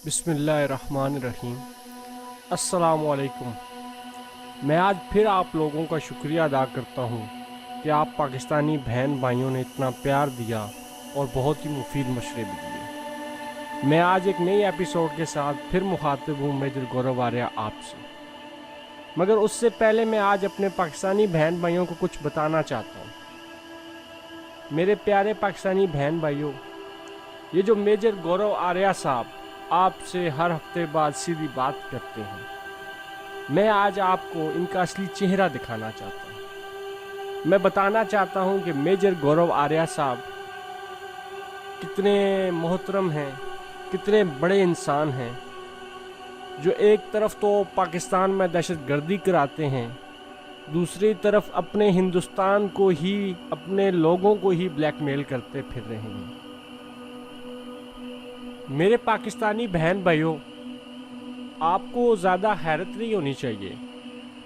बिस्मिल्लाहिर्रहमानिर्रहीम। अस्सलामुअलैकुम। मैं आज फिर आप लोगों का शुक्रिया अदा करता हूँ कि आप पाकिस्तानी बहन भाइयों ने इतना प्यार दिया और बहुत ही मुफीद मशवरे भी दिए। मैं आज एक नई एपिसोड के साथ फिर मुखातिब हूँ मेजर गौरव आर्या आपसे। मगर उससे पहले मैं आज अपने पाकिस्तानी बहन भाइयों को कुछ बताना चाहता हूँ। मेरे प्यारे पाकिस्तानी बहन भाइयों, ये जो मेजर गौरव आर्या साहब आपसे हर हफ्ते बाद सीधी बात करते हैं, मैं आज आपको इनका असली चेहरा दिखाना चाहता हूँ। मैं बताना चाहता हूँ कि मेजर गौरव आर्या साहब कितने मोहतरम हैं, कितने बड़े इंसान हैं, जो एक तरफ तो पाकिस्तान में दहशतगर्दी कराते हैं, दूसरी तरफ अपने हिंदुस्तान को ही, अपने लोगों को ही ब्लैकमेल करते फिर रहे हैं। मेरे पाकिस्तानी बहन भाइयों, आपको ज़्यादा हैरत नहीं होनी चाहिए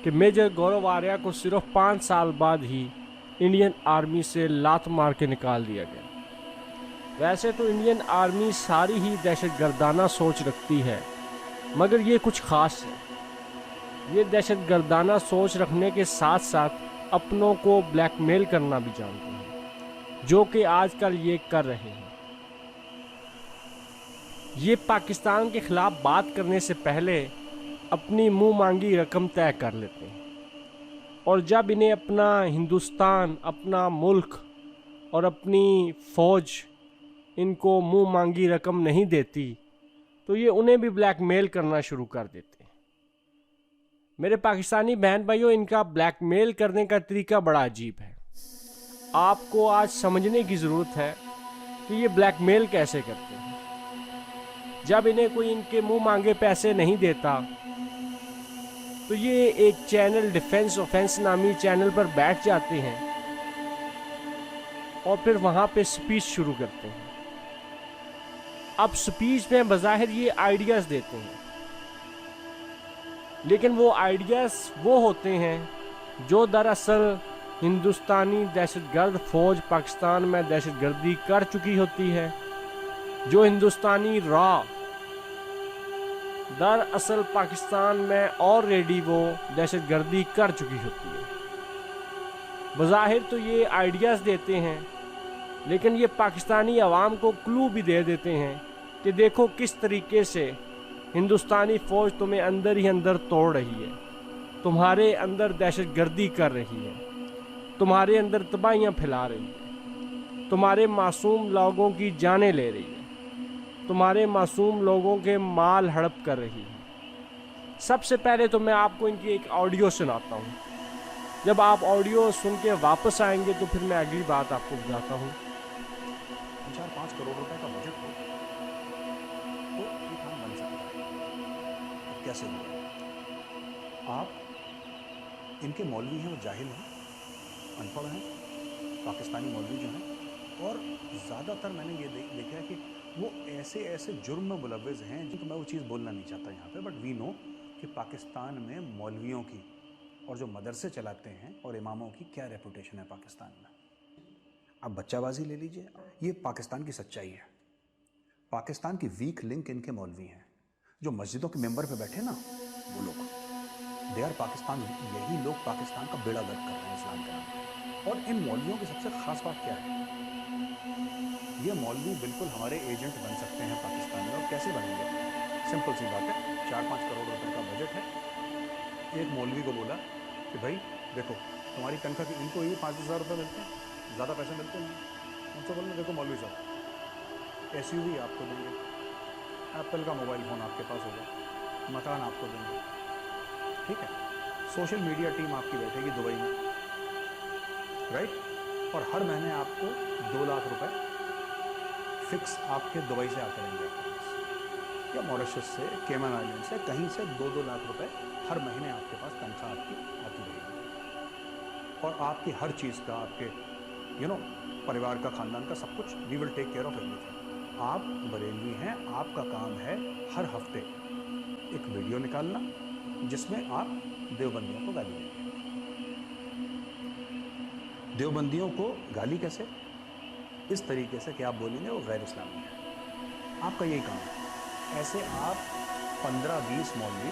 कि मेजर गौरव आर्या को सिर्फ 5 साल बाद ही इंडियन आर्मी से लात मार के निकाल दिया गया। वैसे तो इंडियन आर्मी सारी ही दहशतगर्दाना सोच रखती है, मगर ये कुछ ख़ास है। ये दहशतगर्दाना सोच रखने के साथ साथ अपनों को ब्लैकमेल करना भी जानते हैं, जो कि आजकल ये कर रहे हैं। ये पाकिस्तान के ख़िलाफ़ बात करने से पहले अपनी मुंह मांगी रकम तय कर लेते हैं, और जब इन्हें अपना हिंदुस्तान, अपना मुल्क और अपनी फ़ौज इनको मुंह मांगी रकम नहीं देती, तो ये उन्हें भी ब्लैकमेल करना शुरू कर देते हैं। मेरे पाकिस्तानी बहन भाइयों, इनका ब्लैकमेल करने का तरीका बड़ा अजीब है। आपको आज समझने की ज़रूरत है कि ये ब्लैकमेल कैसे करते हैं। जब इन्हें कोई इनके मुंह मांगे पैसे नहीं देता, तो ये एक चैनल, डिफेंस ऑफेंस नामी चैनल पर बैठ जाते हैं और फिर वहाँ पे स्पीच शुरू करते हैं। अब स्पीच में बज़ाहिर ये आइडियाज़ देते हैं, लेकिन वो आइडियाज़ वो होते हैं जो दरअसल हिंदुस्तानी दहशतगर्द फ़ौज पाकिस्तान में दहशतगर्दी कर चुकी होती है, जो हिंदुस्तानी रॉ दरअसल पाकिस्तान में ऑलरेडी वो दहशतगर्दी कर चुकी होती है। बज़ाहिर तो ये आइडियाज़ देते हैं, लेकिन ये पाकिस्तानी अवाम को क्लू भी दे देते हैं कि देखो किस तरीके से हिंदुस्तानी फ़ौज तुम्हें अंदर ही अंदर तोड़ रही है, तुम्हारे अंदर दहशतगर्दी कर रही है, तुम्हारे अंदर तबाहियाँ फैला रही है, तुम्हारे मासूम लोगों की जानें ले रही है, तुम्हारे मासूम लोगों के माल हड़प कर रही है। सबसे पहले तो मैं आपको इनकी एक ऑडियो सुनाता हूँ। जब आप ऑडियो सुन के वापस आएंगे तो फिर मैं अगली बात आपको बताता हूँ। 4-5 करोड़ रुपए का बजट हो तो ये काम बन सकता है। कैसे होगा? आप इनके मौलवी हैं, वो जाहिल हैं, अनपढ़ हैं, पाकिस्तानी मौलवी जो हैं, और ज़्यादातर मैंने ये देखा है कि वो ऐसे ऐसे जुर्म में मुलव्वज़ हैं जिनको मैं वो चीज़ बोलना नहीं चाहता यहाँ पे, बट वी नो कि पाकिस्तान में मौलवियों की और जो मदरसे चलाते हैं और इमामों की क्या रेपुटेशन है पाकिस्तान में। अब बच्चाबाजी ले लीजिए, ये पाकिस्तान की सच्चाई है। पाकिस्तान की वीक लिंक इनके मौलवी हैं, जो मस्जिदों के मेंबर पे बैठे ना, वो लोग, दे आर पाकिस्तान। यही लोग पाकिस्तान का बेड़ा गर्क कर रहे हैं इस्लाम के नाम पर। और इन मौलवियों की सबसे ख़ास बात क्या है? ये मौलवी बिल्कुल हमारे एजेंट बन सकते हैं पाकिस्तान में। और कैसे बनेंगे? सिंपल सी बात है, 4-5 करोड़ रुपए का बजट है। एक मौलवी को बोला कि भाई देखो, तुम्हारी तनख्वाह की, इनको ये 5,000 रुपये मिलते हैं, ज़्यादा पैसे मिलते नहीं। उनसे बोलना, देखो मौलवी साहब, SUV आपको देंगे, एप्पल का मोबाइल फ़ोन आपके पास होगा, मकान आपको देंगे, ठीक है, सोशल मीडिया टीम आपकी बैठेगी दुबई में, राइट, और हर महीने आपको 2 लाख रुपए फिक्स आपके दुबई से आते रहेंगे आपके पास, या मॉरिशस से, केमन आइलैंड से, कहीं से 2-2 लाख रुपए हर महीने आपके पास तनख्वाह आपकी आती रहेगी। और आपकी हर चीज़ का, आपके परिवार का, ख़ानदान का, सब कुछ we will take care of everything. आप बरेलवी हैं, आपका काम है हर हफ्ते एक वीडियो निकालना जिसमें आप देवबंदियों को गाली देंगे। देवबंदियों को गाली कैसे? इस तरीके से कि आप बोलेंगे वो गैर इस्लामी है। आपका यही काम है। ऐसे आप 15-20 मौलवी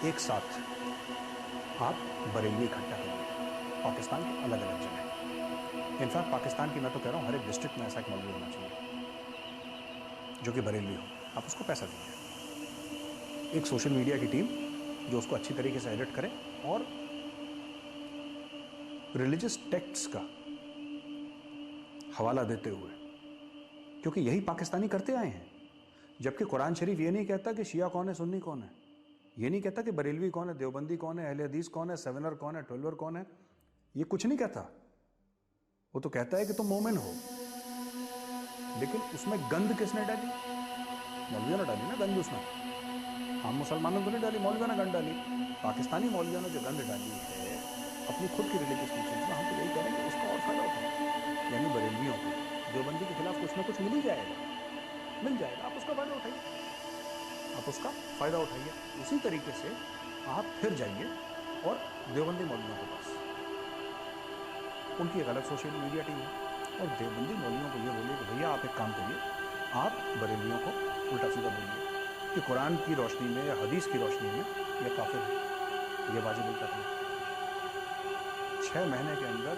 एक साथ आप बरेलवी इकट्ठा करिए पाकिस्तान के अलग अलग जगह। इनफैक्ट पाकिस्तान की मैं तो कह रहा हूँ हर एक डिस्ट्रिक्ट में ऐसा एक मौलवी होना चाहिए जो कि बरेलवी हो। आप उसको पैसा दीजिए, एक सोशल मीडिया की टीम जो उसको अच्छी तरीके से एडिट करे और रिलीजियस टेक्स्ट्स का हवाला देते हुए, क्योंकि यही पाकिस्तानी करते आए हैं। जबकि कुरान शरीफ ये नहीं कहता कि शिया कौन है, सुन्नी कौन है, ये नहीं कहता कि बरेलवी कौन है, देवबंदी कौन है, अहले हदीस कौन है, सेवनर कौन है, ट्वेल्वर कौन है, ये कुछ नहीं कहता। वो तो कहता है कि तुम मोमिन हो। लेकिन उसमें गंद किसने डाली? मौलवियों ने डाली ना गंद उसमें। हम मुसलमानों को नहीं डाली, मौलवियों ने गंद डाली। पाकिस्तानी मौलवियों ने जो गंद डाली है अपनी खुद की रिलीजियस टीचिंग्स में, हम तो यही कह रहे हैं कि उसका और फायदा उठाएं। यानी बरेलवियों को देवबंदी के खिलाफ कुछ ना कुछ मिल ही जाएगा, मिल जाएगा, आप उसका फायदा उठाइए, आप उसका फायदा उठाइए। उसी तरीके से आप फिर जाइए और देवबंदी मौलवियों के पास, उनकी एक अलग सोशल मीडिया टीम है, और देवबंदी मौलवियों को ये बोलिए कि भैया आप एक काम करिए, आप बरेलवियों को उल्टा सीधा बोलिए कि कुरान की रोशनी में या हदीस की रोशनी में ये काफिर है, ये वाजिब नहीं। 6 महीने के अंदर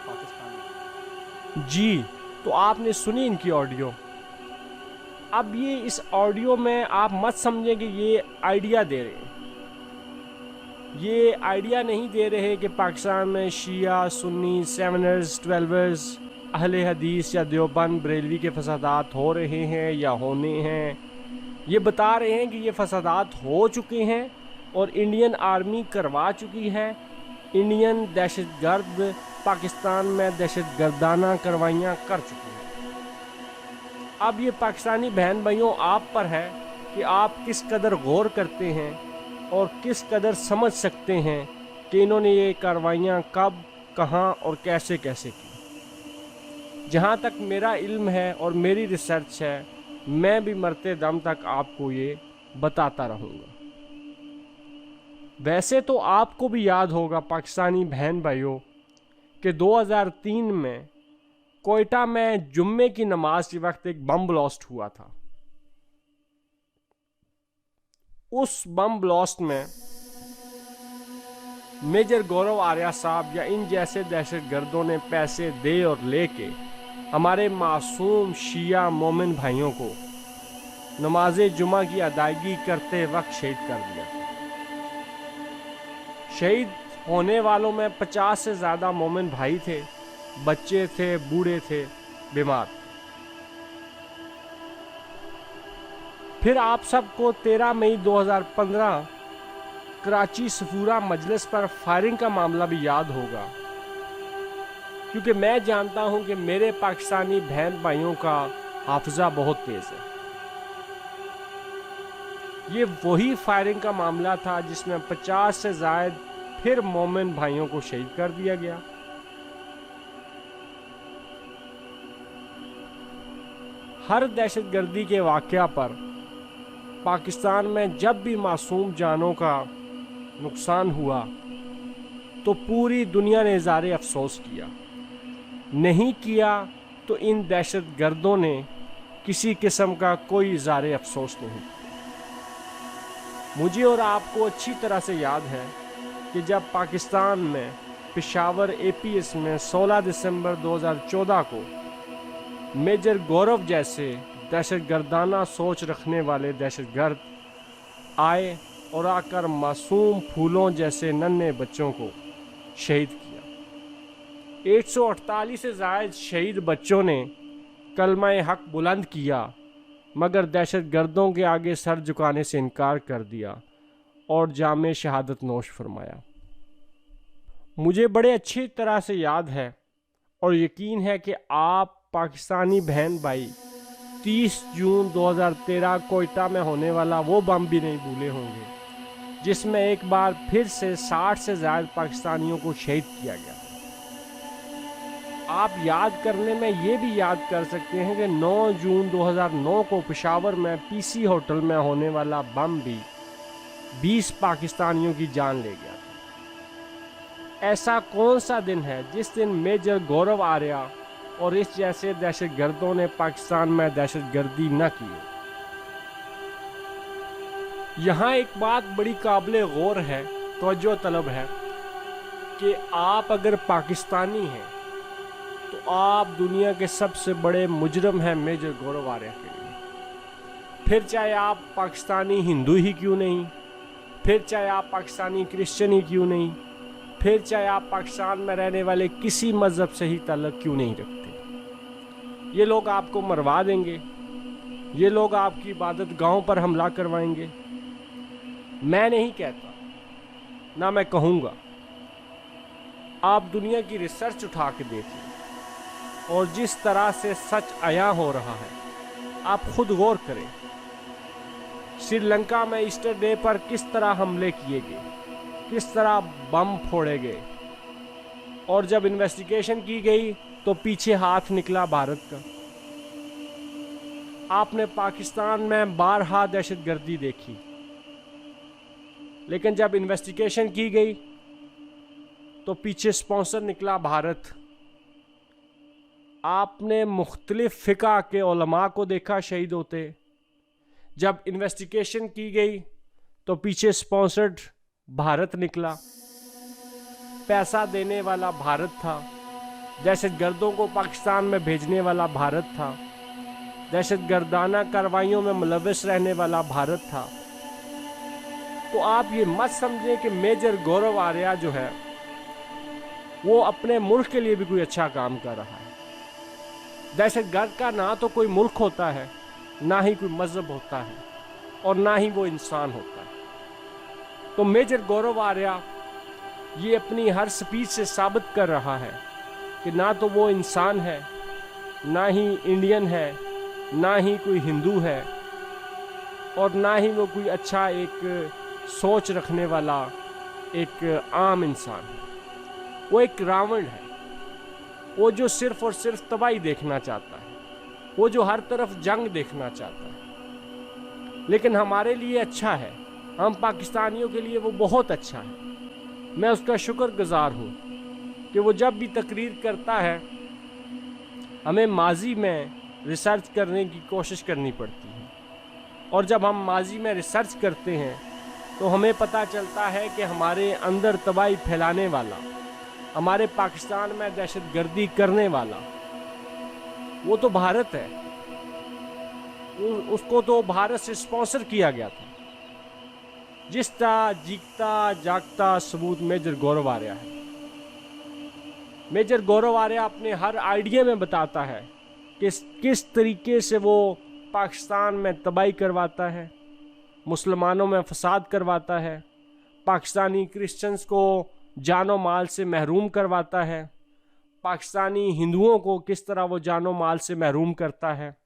पाकिस्तान में। जी, तो आपने सुनी इनकी ऑडियो। अब ये इस ऑडियो में आप मत समझें कि ये आइडिया दे रहे हैं। ये आइडिया नहीं दे रहे कि पाकिस्तान में शिया, सुन्नी, सेवनर्स, ट्वेल्वर्स, अहले हदीस या देवबंद, बरेलवी के फसादात हो रहे हैं या होने हैं। ये बता रहे हैं कि ये फसादात हो चुके हैं और इंडियन आर्मी करवा चुकी है। इंडियन दहशतगर्द पाकिस्तान में दहशतगर्दाना कार्रवाइयाँ कर चुकी हैं। अब ये पाकिस्तानी बहन भाइयों आप पर है कि आप किस कदर गौर करते हैं और किस कदर समझ सकते हैं कि इन्होंने ये कार्रवाइयाँ कब, कहाँ और कैसे कैसे की। जहाँ तक मेरा इल्म है और मेरी रिसर्च है, मैं भी मरते दम तक आपको ये बताता रहूँगा। वैसे तो आपको भी याद होगा पाकिस्तानी बहन भाइयों कि 2003 में कोयटा में जुम्मे की नमाज के वक्त एक बम ब्लास्ट हुआ था। उस बम ब्लास्ट में मेजर गौरव आर्या साहब या इन जैसे दहशतगर्दों ने पैसे दे और लेके हमारे मासूम शिया मोमिन भाइयों को नमाज जुमा की अदायगी करते वक्त शहीद कर दिया। शहीद होने वालों में 50 से ज़्यादा मोमिन भाई थे, बच्चे थे, बूढ़े थे, बीमार। फिर आप सबको 13 मई 2015 कराची सफूरा मजलिस पर फायरिंग का मामला भी याद होगा, क्योंकि मैं जानता हूं कि मेरे पाकिस्तानी बहन भाइयों का हाफिजा बहुत तेज है। ये वही फायरिंग का मामला था जिसमें 50 से ज़ायद फिर मोमिन भाइयों को शहीद कर दिया गया। हर दहशतगर्दी के वाक़या पर पाकिस्तान में जब भी मासूम जानों का नुकसान हुआ तो पूरी दुनिया ने इज़हार अफसोस किया। नहीं किया तो इन दहशतगर्दों ने किसी किस्म का कोई इज़हार अफसोस नहीं किया। मुझे और आपको अच्छी तरह से याद है कि जब पाकिस्तान में पेशावर APS में 16 दिसंबर 2014 को मेजर गौरव जैसे दहशतगर्दाना सोच रखने वाले दहशतगर्द आए और आकर मासूम फूलों जैसे नन्हे बच्चों को शहीद किया। 148 से ज़ायद शहीद बच्चों ने कलमा हक बुलंद किया, मगर दहशतगर्दों के आगे सर झुकाने से इनकार कर दिया और जामे शहादत नोश फरमाया। मुझे बड़े अच्छी तरह से याद है और यकीन है कि आप पाकिस्तानी बहन भाई 30 जून 2013 कोयटा में होने वाला वो बम भी नहीं भूले होंगे जिसमें एक बार फिर से 60 से ज़्यादा पाकिस्तानियों को शहीद किया गया। आप याद करने में ये भी याद कर सकते हैं कि 9 जून 2009 को पेशावर में PC होटल में होने वाला बम भी 20 पाकिस्तानियों की जान ले गया था। ऐसा कौन सा दिन है जिस दिन मेजर गौरव आर्या और इस जैसे दहशतगर्दों ने पाकिस्तान में दहशतगर्दी न की? यहाँ एक बात बड़ी काबिल गौर है, तवज्जो तलब है कि आप अगर पाकिस्तानी हैं तो आप दुनिया के सबसे बड़े मुजरम हैं मेजर गौरव आर्या के लिए। फिर चाहे आप पाकिस्तानी हिंदू ही क्यों नहीं, फिर चाहे आप पाकिस्तानी क्रिश्चियन ही क्यों नहीं, फिर चाहे आप पाकिस्तान में रहने वाले किसी मज़हब से ही ताल्लुक़ क्यों नहीं रखते, ये लोग आपको मरवा देंगे, ये लोग आपकी इबादत गाहों पर हमला करवाएंगे। मैं नहीं कहता, ना मैं कहूँगा। आप दुनिया की रिसर्च उठा के देखें और जिस तरह से सच आया हो रहा है आप खुद गौर करें। श्रीलंका में ईस्टर डे पर किस तरह हमले किए गए, किस तरह बम फोड़े गए, और जब इन्वेस्टिगेशन की गई तो पीछे हाथ निकला भारत का। आपने पाकिस्तान में बारहा दहशतगर्दी देखी, लेकिन जब इन्वेस्टिगेशन की गई तो पीछे स्पॉन्सर निकला भारत। आपने मुख्तलिफ फ़िक़ा के उलमा को देखा शहीद होते, जब इन्वेस्टिगेशन की गई तो पीछे स्पॉन्सर्ड भारत निकला, पैसा देने वाला भारत था, दहशतगर्दों को पाकिस्तान में भेजने वाला भारत था, दहशतगर्दाना कार्रवाइयों में मुलव्वस रहने वाला भारत था। तो आप ये मत समझें कि मेजर गौरव आर्या जो है वो अपने मुल्क के लिए भी कोई अच्छा काम कर रहा है। दहशतगर्द का ना तो कोई मुल्क होता है, ना ही कोई मज़हब होता है, और ना ही वो इंसान होता है। तो मेजर गौरव आर्या ये अपनी हर स्पीच से साबित कर रहा है कि ना तो वो इंसान है, ना ही इंडियन है, ना ही कोई हिंदू है, और ना ही वो कोई अच्छा एक सोच रखने वाला एक आम इंसान है। वो एक रावण है, वो जो सिर्फ और सिर्फ तबाही देखना चाहता है, वो जो हर तरफ जंग देखना चाहता है। लेकिन हमारे लिए अच्छा है, हम पाकिस्तानियों के लिए वो बहुत अच्छा है। मैं उसका शुक्रगुजार हूँ कि वो जब भी तकरीर करता है हमें माजी में रिसर्च करने की कोशिश करनी पड़ती है, और जब हम माजी में रिसर्च करते हैं तो हमें पता चलता है कि हमारे अंदर तबाही फैलाने वाला, हमारे पाकिस्तान में दहशतगर्दी करने वाला वो तो भारत है। उसको तो भारत से स्पॉन्सर किया गया था। जिसका जीता जागता सबूत मेजर गौरव आर्या है। मेजर गौरव आर्या अपने हर आइडिया में बताता है कि किस तरीके से वो पाकिस्तान में तबाही करवाता है, मुसलमानों में फसाद करवाता है, पाकिस्तानी क्रिश्चियंस को जानो माल से महरूम करवाता है, पाकिस्तानी हिंदुओं को किस तरह वो जानो माल से महरूम करता है,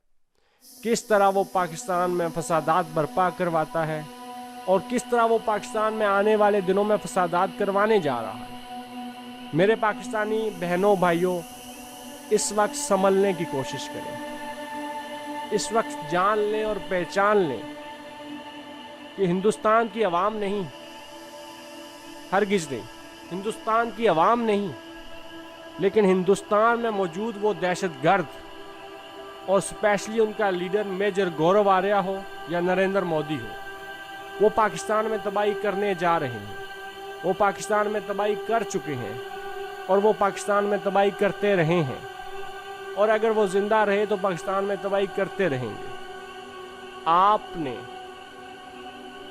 किस तरह वो पाकिस्तान में फसादात बर्पा करवाता है, और किस तरह वो पाकिस्तान में आने वाले दिनों में फसादात करवाने जा रहा है। मेरे पाकिस्तानी बहनों भाइयों, इस वक्त संभलने की कोशिश करें, इस वक्त जान लें और पहचान लें कि हिंदुस्तान की आवाम नहीं, हरगिज़ नहीं, हिंदुस्तान की आवाम नहीं, लेकिन हिंदुस्तान में मौजूद वो दहशतगर्द और स्पेशली उनका लीडर मेजर गौरव आर्या हो या नरेंद्र मोदी हो, वो पाकिस्तान में तबाही करने जा रहे हैं। वो पाकिस्तान में तबाही कर चुके हैं और वो पाकिस्तान में तबाही करते रहे हैं, और अगर वो ज़िंदा रहे तो पाकिस्तान में तबाही करते रहेंगे। आपने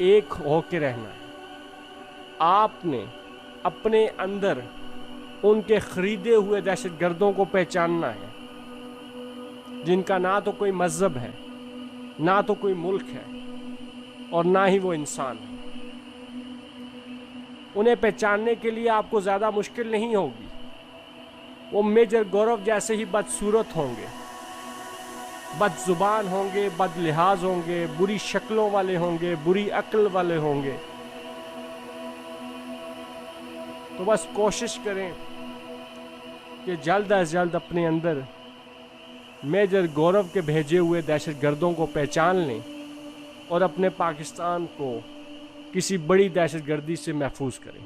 एक होके रहना है। आपने अपने अंदर उनके ख़रीदे हुए दहशतगर्दों को पहचानना है, जिनका ना तो कोई मज़हब है, ना तो कोई मुल्क है, और ना ही वो इंसान है। उन्हें पहचानने के लिए आपको ज़्यादा मुश्किल नहीं होगी। वो मेजर गौरव जैसे ही बदसूरत होंगे, बदजुबान होंगे, बदलिहाज होंगे, बुरी शक्लों वाले होंगे, बुरी अक्ल वाले होंगे। तो बस कोशिश करें कि जल्द अज जल्द अपने अंदर मेजर गौरव के भेजे हुए दहशतगर्दों को पहचान लें और अपने पाकिस्तान को किसी बड़ी दहशतगर्दी से महफूज करें।